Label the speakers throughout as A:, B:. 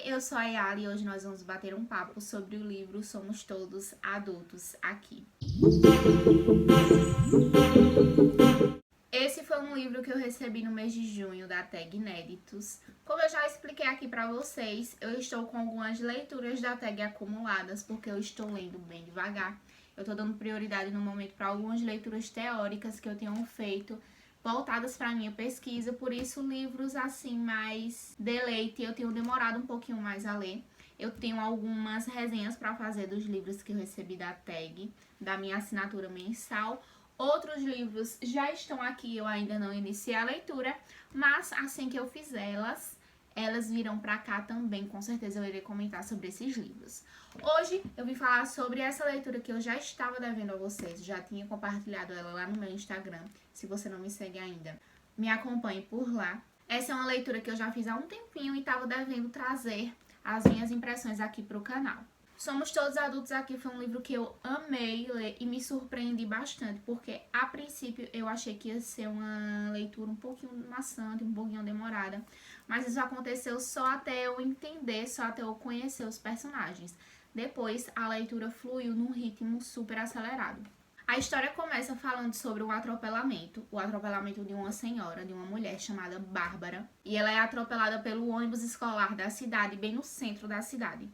A: eu sou a Yali e hoje nós vamos bater um papo sobre o livro Somos Todos Adultos Aqui. Esse foi um livro que eu recebi no mês de junho da Tag Inéditos. Como eu já expliquei aqui pra vocês, eu estou com algumas leituras da Tag acumuladas porque eu estou lendo bem devagar. Eu tô dando prioridade no momento para algumas leituras teóricas que eu tenho feito voltadas para minha pesquisa, por isso livros assim mais deleite eu tenho demorado um pouquinho mais a ler. Eu tenho algumas resenhas para fazer dos livros que eu recebi da Tag, da minha assinatura mensal. Outros livros já estão aqui, eu ainda não iniciei a leitura, mas assim que eu fizer elas virão pra cá também, com certeza eu irei comentar sobre esses livros. Hoje eu vim falar sobre essa leitura que eu já estava devendo a vocês, já tinha compartilhado ela lá no meu Instagram. Se você não me segue ainda, me acompanhe por lá. Essa é uma leitura que eu já fiz há um tempinho e estava devendo trazer as minhas impressões aqui pro canal. Somos Todos Adultos Aqui foi um livro que eu amei ler e me surpreendi bastante, porque a princípio eu achei que ia ser uma leitura um pouquinho maçante, um pouquinho demorada, mas isso aconteceu só até eu entender, só até eu conhecer os personagens. Depois a leitura fluiu num ritmo super acelerado. A história começa falando sobre o atropelamento de uma senhora, de uma mulher chamada Bárbara, e ela é atropelada pelo ônibus escolar da cidade, bem no centro da cidade.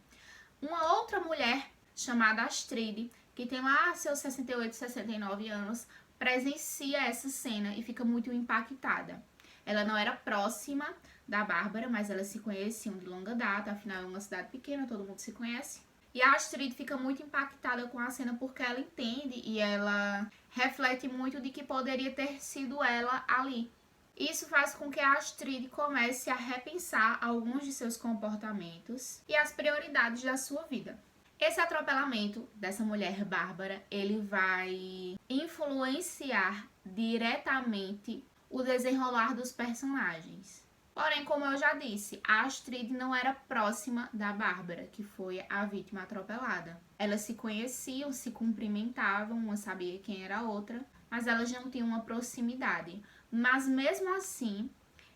A: Uma outra mulher, chamada Astrid, que tem lá seus 68, 69 anos, presencia essa cena e fica muito impactada. Ela não era próxima da Bárbara, mas elas se conheciam de longa data, afinal é uma cidade pequena, todo mundo se conhece. E a Astrid fica muito impactada com a cena porque ela entende e ela reflete muito de que poderia ter sido ela ali. Isso faz com que a Astrid comece a repensar alguns de seus comportamentos e as prioridades da sua vida. Esse atropelamento dessa mulher Bárbara, ele vai influenciar diretamente o desenrolar dos personagens. Porém, como eu já disse, a Astrid não era próxima da Bárbara, que foi a vítima atropelada. Elas se conheciam, se cumprimentavam, uma sabia quem era a outra, mas elas não tinham uma proximidade. Mas mesmo assim,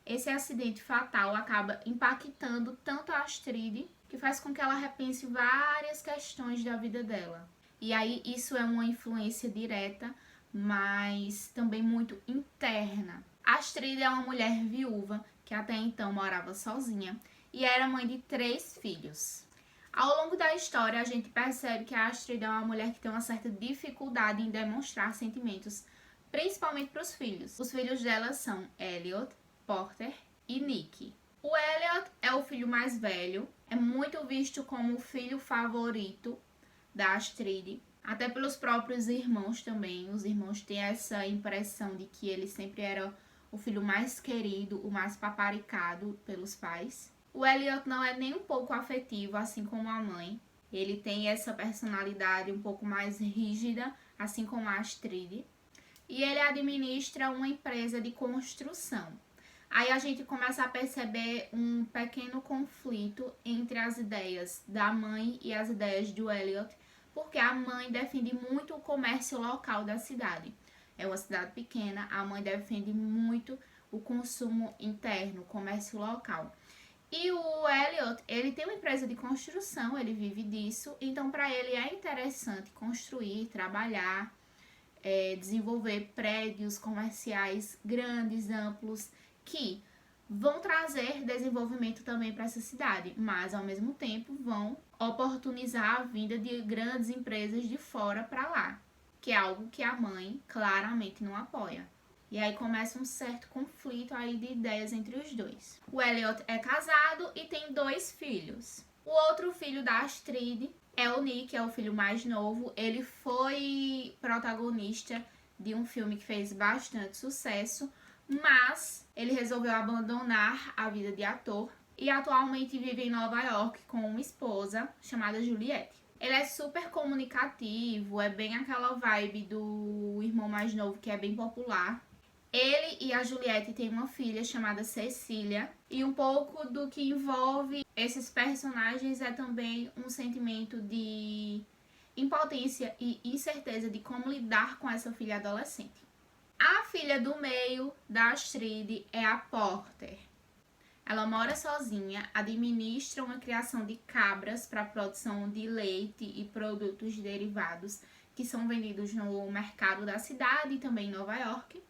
A: esse acidente fatal acaba impactando tanto a Astrid, que faz com que ela repense várias questões da vida dela. E aí isso é uma influência direta, mas também muito interna. A Astrid é uma mulher viúva, que até então morava sozinha, e era mãe de 3 filhos. Ao longo da história, a gente percebe que a Astrid é uma mulher que tem uma certa dificuldade em demonstrar sentimentos, principalmente para os filhos. Os filhos dela são Elliot, Porter e Nick. O Elliot é o filho mais velho, é muito visto como o filho favorito da Astrid, até pelos próprios irmãos também. Os irmãos têm essa impressão de que ele sempre era o filho mais querido, o mais paparicado pelos pais. O Elliot não é nem um pouco afetivo, assim como a mãe. Ele tem essa personalidade um pouco mais rígida, assim como a Astrid. E ele administra uma empresa de construção. Aí a gente começa a perceber um pequeno conflito entre as ideias da mãe e as ideias do Elliot, porque a mãe defende muito o comércio local da cidade. É uma cidade pequena, a mãe defende muito o consumo interno, o comércio local. E o Elliot, ele tem uma empresa de construção, ele vive disso, então para ele é interessante construir, trabalhar, desenvolver prédios comerciais grandes, amplos, que vão trazer desenvolvimento também para essa cidade, mas ao mesmo tempo vão oportunizar a vinda de grandes empresas de fora para lá, que é algo que a mãe claramente não apoia. E aí começa um certo conflito aí de ideias entre os dois. O Elliot é casado e tem 2 filhos. O outro filho da Astrid é o Nick, é o filho mais novo. Ele foi protagonista de um filme que fez bastante sucesso, mas ele resolveu abandonar a vida de ator e atualmente vive em Nova York com uma esposa chamada Juliette. Ele é super comunicativo, é bem aquela vibe do irmão mais novo que é bem popular. Ele e a Juliette têm uma filha chamada Cecília, e um pouco do que envolve esses personagens é também um sentimento de impotência e incerteza de como lidar com essa filha adolescente. A filha do meio da Astrid é a Porter. Ela mora sozinha, administra uma criação de cabras para produção de leite e produtos derivados que são vendidos no mercado da cidade e também em Nova York.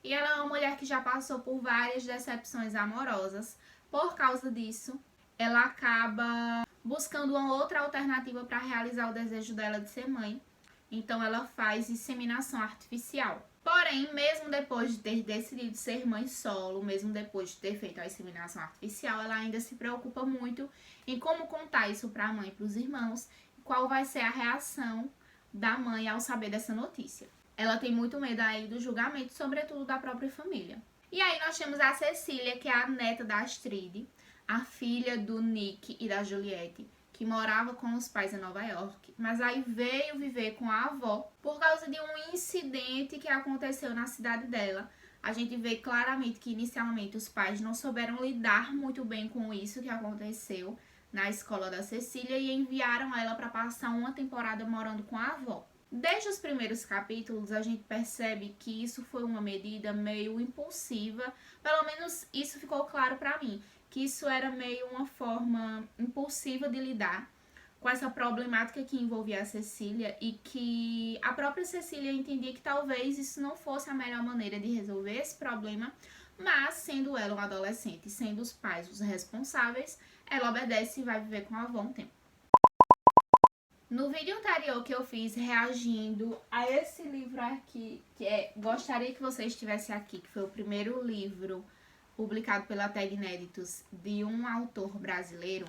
A: E ela é uma mulher que já passou por várias decepções amorosas. Por causa disso, ela acaba buscando uma outra alternativa para realizar o desejo dela de ser mãe. Então ela faz inseminação artificial. Porém, mesmo depois de ter decidido ser mãe solo, mesmo depois de ter feito a inseminação artificial, ela ainda se preocupa muito em como contar isso para a mãe e para os irmãos, qual vai ser a reação da mãe ao saber dessa notícia. Ela tem muito medo aí do julgamento, sobretudo da própria família. E aí nós temos a Cecília, que é a neta da Astrid, a filha do Nick e da Juliette, que morava com os pais em Nova York, mas aí veio viver com a avó por causa de um incidente que aconteceu na cidade dela. A gente vê claramente que inicialmente os pais não souberam lidar muito bem com isso que aconteceu na escola da Cecília e enviaram ela para passar uma temporada morando com a avó. Desde os primeiros capítulos, a gente percebe que isso foi uma medida meio impulsiva, pelo menos isso ficou claro para mim, que isso era meio uma forma impulsiva de lidar com essa problemática que envolvia a Cecília e que a própria Cecília entendia que talvez isso não fosse a melhor maneira de resolver esse problema, mas sendo ela uma adolescente e sendo os pais os responsáveis, ela obedece e vai viver com a avó um tempo. No vídeo anterior que eu fiz reagindo a esse livro aqui, que é Gostaria que Você Estivesse Aqui, que foi o primeiro livro publicado pela Tag Inéditos de um autor brasileiro,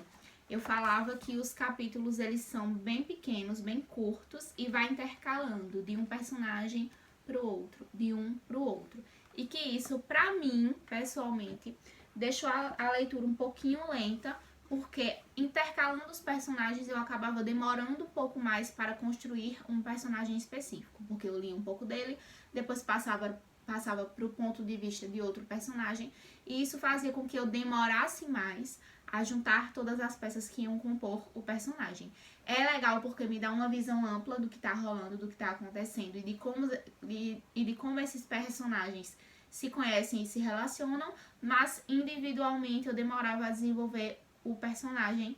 A: eu falava que os capítulos eles são bem pequenos, bem curtos e vai intercalando de um personagem pro outro, de um pro outro. E que isso, pra mim, pessoalmente, deixou a leitura um pouquinho lenta, porque intercalando os personagens eu acabava demorando um pouco mais para construir um personagem específico, porque eu li um pouco dele, depois passava para o ponto de vista de outro personagem, e isso fazia com que eu demorasse mais a juntar todas as peças que iam compor o personagem. É legal porque me dá uma visão ampla do que tá rolando, do que tá acontecendo e de como esses personagens se conhecem e se relacionam, mas individualmente eu demorava a desenvolver o personagem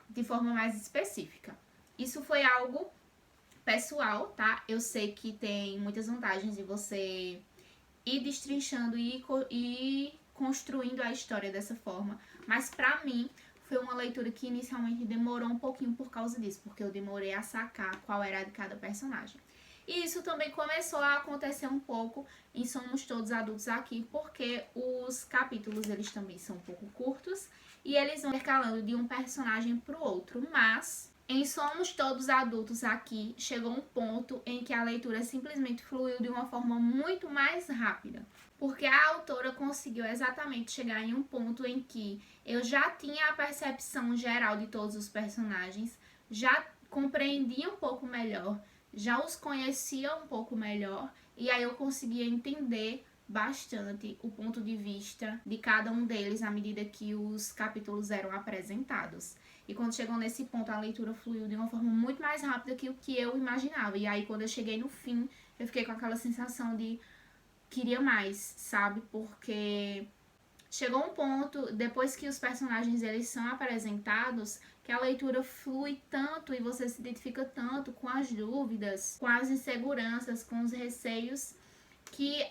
A: de forma mais específica. Isso foi algo pessoal, tá? Eu sei que tem muitas vantagens de você ir destrinchando e construindo a história dessa forma, mas pra mim foi uma leitura que inicialmente demorou um pouquinho por causa disso, porque eu demorei a sacar qual era de cada personagem. E isso também começou a acontecer um pouco em Somos Todos Adultos Aqui, porque os capítulos eles também são um pouco curtos e eles vão intercalando de um personagem pro outro, mas em Somos Todos Adultos Aqui chegou um ponto em que a leitura simplesmente fluiu de uma forma muito mais rápida, porque a autora conseguiu exatamente chegar em um ponto em que eu já tinha a percepção geral de todos os personagens, já compreendia um pouco melhor, já os conhecia um pouco melhor, e aí eu conseguia entender bastante o ponto de vista de cada um deles à medida que os capítulos eram apresentados. E quando chegou nesse ponto, a leitura fluiu de uma forma muito mais rápida que o que eu imaginava. E aí, quando eu cheguei no fim, eu fiquei com aquela sensação de queria mais, sabe? Porque chegou um ponto, depois que os personagens eles são apresentados, que a leitura flui tanto e você se identifica tanto com as dúvidas, com as inseguranças, com os receios, que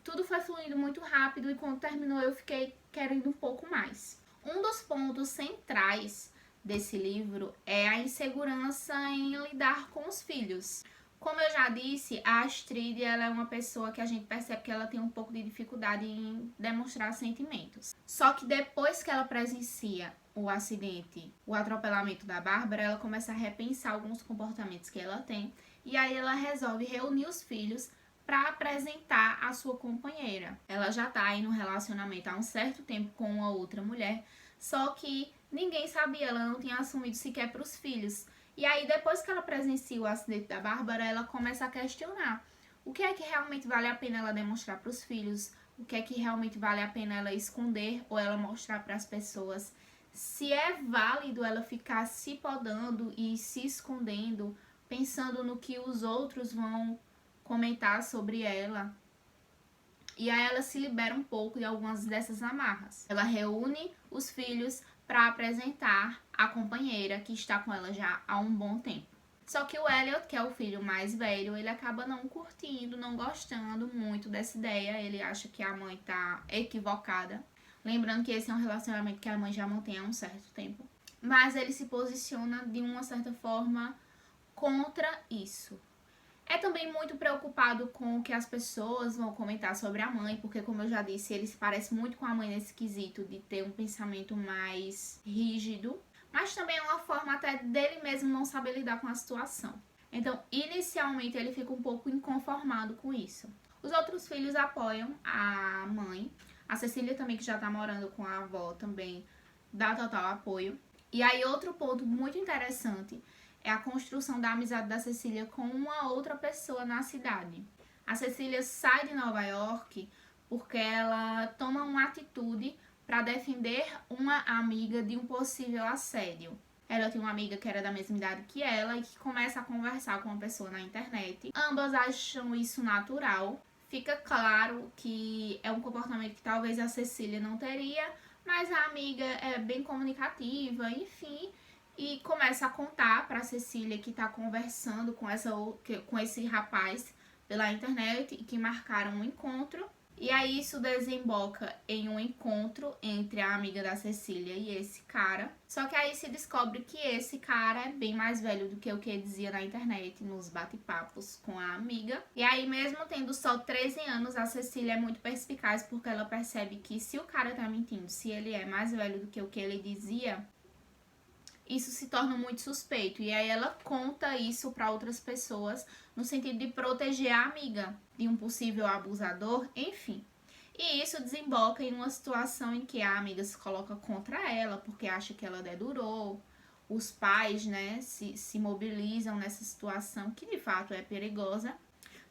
A: tudo foi fluindo muito rápido e quando terminou eu fiquei querendo um pouco mais. Um dos pontos centrais desse livro é a insegurança em lidar com os filhos. Como eu já disse, a Astrid ela é uma pessoa que a gente percebe que ela tem um pouco de dificuldade em demonstrar sentimentos. Só que depois que ela presencia o acidente, o atropelamento da Bárbara, ela começa a repensar alguns comportamentos que ela tem e aí ela resolve reunir os filhos para apresentar a sua companheira. Ela já tá aí no relacionamento há um certo tempo com uma outra mulher, só que ninguém sabia, ela não tinha assumido sequer para os filhos. E aí, depois que ela presencia o acidente da Bárbara, ela começa a questionar o que é que realmente vale a pena ela demonstrar para os filhos, o que é que realmente vale a pena ela esconder ou ela mostrar para as pessoas, se é válido ela ficar se podando e se escondendo, pensando no que os outros vão comentar sobre ela. E aí ela se libera um pouco de algumas dessas amarras. Ela reúne os filhos para apresentar a companheira que está com ela já há um bom tempo. Só que o Elliot, que é o filho mais velho, ele acaba não curtindo, não gostando muito dessa ideia. Ele acha que a mãe tá equivocada. Lembrando que esse é um relacionamento que a mãe já mantém há um certo tempo. Mas ele se posiciona de uma certa forma contra isso. É também muito preocupado com o que as pessoas vão comentar sobre a mãe, porque, como eu já disse, ele se parece muito com a mãe nesse quesito de ter um pensamento mais rígido, mas também é uma forma até dele mesmo não saber lidar com a situação. Então, inicialmente, ele fica um pouco inconformado com isso. Os outros filhos apoiam a mãe. A Cecília também, que já tá morando com a avó, também dá total apoio. E aí, outro ponto muito interessante é a construção da amizade da Cecília com uma outra pessoa na cidade. A Cecília sai de Nova York porque ela toma uma atitude para defender uma amiga de um possível assédio. Ela tem uma amiga que era da mesma idade que ela e que começa a conversar com uma pessoa na internet. Ambas acham isso natural. Fica claro que é um comportamento que talvez a Cecília não teria, mas a amiga é bem comunicativa, enfim, e começa a contar para a Cecília que está conversando com esse rapaz pela internet e que marcaram um encontro. E aí isso desemboca em um encontro entre a amiga da Cecília e esse cara. Só que aí se descobre que esse cara é bem mais velho do que o que dizia na internet, nos bate-papos com a amiga. E aí, mesmo tendo só 13 anos, a Cecília é muito perspicaz porque ela percebe que se o cara tá mentindo, se ele é mais velho do que o que ele dizia, isso se torna muito suspeito. E aí ela conta isso para outras pessoas no sentido de proteger a amiga de um possível abusador, enfim. E isso desemboca em uma situação em que a amiga se coloca contra ela porque acha que ela dedurou. Os pais, né, se mobilizam nessa situação que de fato é perigosa.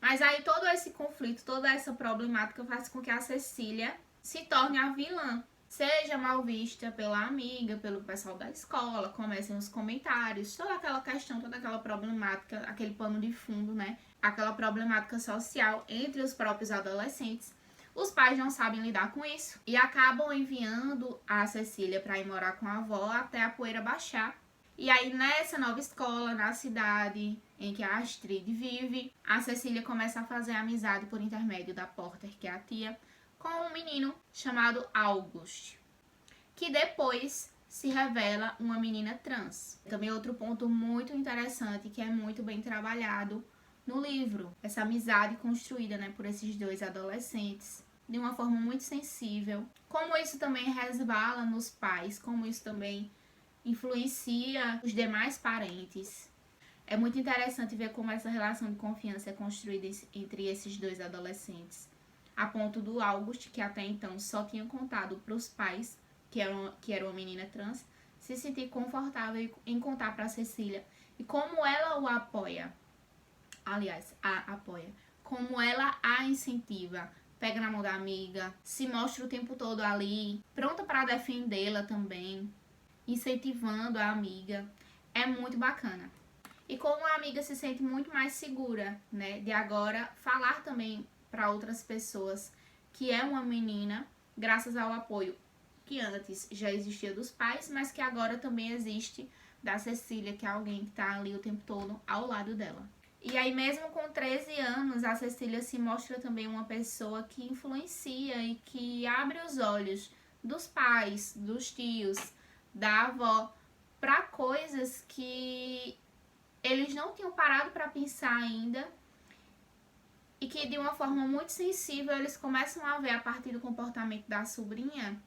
A: Mas aí todo esse conflito, toda essa problemática faz com que a Cecília se torne a vilã. Seja mal vista pela amiga, pelo pessoal da escola, comecem os comentários, toda aquela questão, toda aquela problemática, aquele pano de fundo, né? Aquela problemática social entre os próprios adolescentes. Os pais não sabem lidar com isso e acabam enviando a Cecília para ir morar com a avó até a poeira baixar. E aí, nessa nova escola, na cidade em que a Astrid vive, a Cecília começa a fazer amizade por intermédio da Porter, que é a tia, com um menino chamado August, que depois se revela uma menina trans. Também outro ponto muito interessante que é muito bem trabalhado no livro, essa amizade construída, né, por esses dois adolescentes de uma forma muito sensível. Como isso também resvala nos pais, como isso também influencia os demais parentes. É muito interessante ver como essa relação de confiança é construída entre esses dois adolescentes. A ponto do August, que até então só tinha contado para os pais que era uma menina trans, se sentir confortável em contar para a Cecília. E como ela o apoia, aliás, a apoia, como ela a incentiva, pega na mão da amiga, se mostra o tempo todo ali, pronta para defendê-la também, incentivando a amiga. É muito bacana. E como a amiga se sente muito mais segura, né, de agora falar também para outras pessoas que é uma menina, graças ao apoio que antes já existia dos pais, mas que agora também existe da Cecília, que é alguém que está ali o tempo todo ao lado dela. E aí, mesmo com 13 anos, a Cecília se mostra também uma pessoa que influencia e que abre os olhos dos pais, dos tios, da avó, para coisas que eles não tinham parado para pensar ainda e que de uma forma muito sensível eles começam a ver a partir do comportamento da sobrinha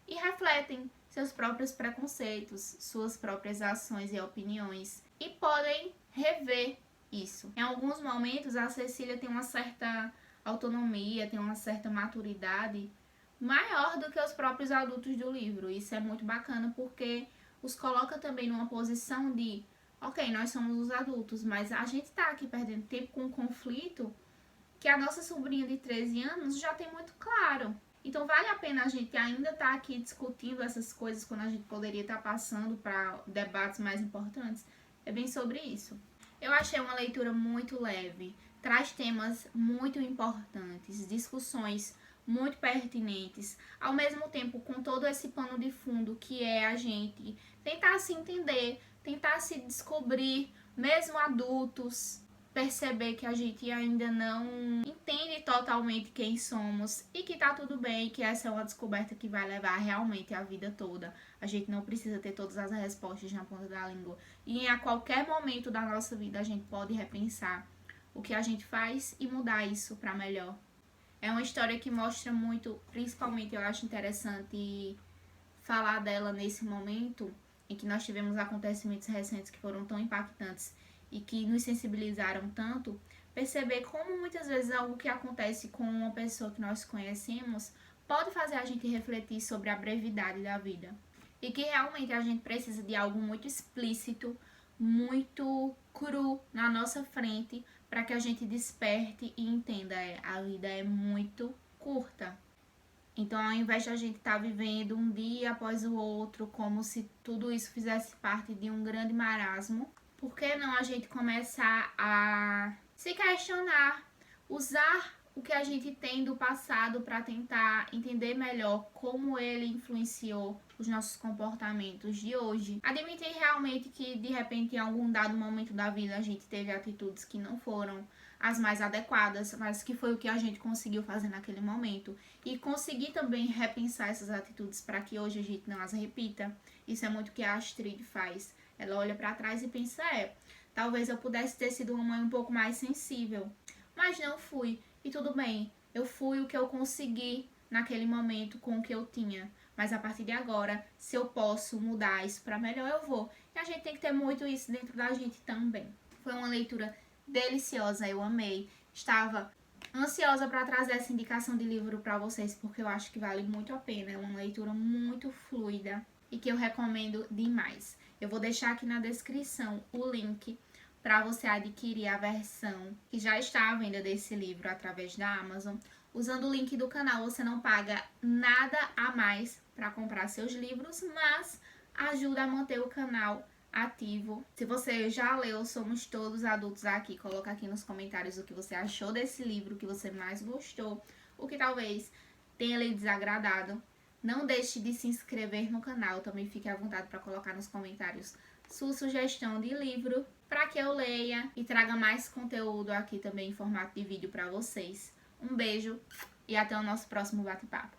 A: e refletem seus próprios preconceitos, suas próprias ações e opiniões e podem rever isso. Em alguns momentos a Cecília tem uma certa autonomia, tem uma certa maturidade maior do que os próprios adultos do livro. Isso é muito bacana porque os coloca também numa posição de ok, nós somos os adultos, mas a gente tá aqui perdendo tempo com um conflito que a nossa sobrinha de 13 anos já tem muito claro. Então vale a pena a gente ainda estar aqui discutindo essas coisas quando a gente poderia estar passando para debates mais importantes. É bem sobre isso. Eu achei uma leitura muito leve, traz temas muito importantes, discussões muito pertinentes, ao mesmo tempo com todo esse pano de fundo que é a gente tentar se entender, tentar se descobrir, mesmo adultos, perceber que a gente ainda não entende totalmente quem somos e que tá tudo bem, que essa é uma descoberta que vai levar realmente a vida toda. A gente não precisa ter todas as respostas na ponta da língua. E a qualquer momento da nossa vida a gente pode repensar o que a gente faz e mudar isso para melhor. É uma história que mostra muito, principalmente eu acho interessante falar dela nesse momento em que nós tivemos acontecimentos recentes que foram tão impactantes e que nos sensibilizaram tanto, perceber como muitas vezes algo que acontece com uma pessoa que nós conhecemos pode fazer a gente refletir sobre a brevidade da vida. E que realmente a gente precisa de algo muito explícito, muito cru na nossa frente, para que a gente desperte e entenda, a vida é muito curta. Então, ao invés de a gente estar vivendo um dia após o outro, como se tudo isso fizesse parte de um grande marasmo, por que não a gente começar a se questionar, usar o que a gente tem do passado para tentar entender melhor como ele influenciou os nossos comportamentos de hoje. Admitir realmente que de repente em algum dado momento da vida a gente teve atitudes que não foram as mais adequadas, mas que foi o que a gente conseguiu fazer naquele momento. E conseguir também repensar essas atitudes para que hoje a gente não as repita. Isso é muito o que a Astrid faz. Ela olha para trás e pensa, talvez eu pudesse ter sido uma mãe um pouco mais sensível, mas não fui. E tudo bem, eu fui o que eu consegui naquele momento com o que eu tinha. Mas a partir de agora, se eu posso mudar isso para melhor, eu vou. E a gente tem que ter muito isso dentro da gente também. Foi uma leitura deliciosa, eu amei. Estava ansiosa para trazer essa indicação de livro para vocês, porque eu acho que vale muito a pena. É uma leitura muito fluida e que eu recomendo demais. Eu vou deixar aqui na descrição o link para você adquirir a versão que já está à venda desse livro através da Amazon. Usando o link do canal, você não paga nada a mais para comprar seus livros, mas ajuda a manter o canal ativo. Se você já leu Somos Todos Adultos aqui, coloca aqui nos comentários o que você achou desse livro, o que você mais gostou, o que talvez tenha lhe desagradado. Não deixe de se inscrever no canal, também fique à vontade para colocar nos comentários sua sugestão de livro para que eu leia e traga mais conteúdo aqui também em formato de vídeo para vocês. Um beijo e até o nosso próximo bate-papo.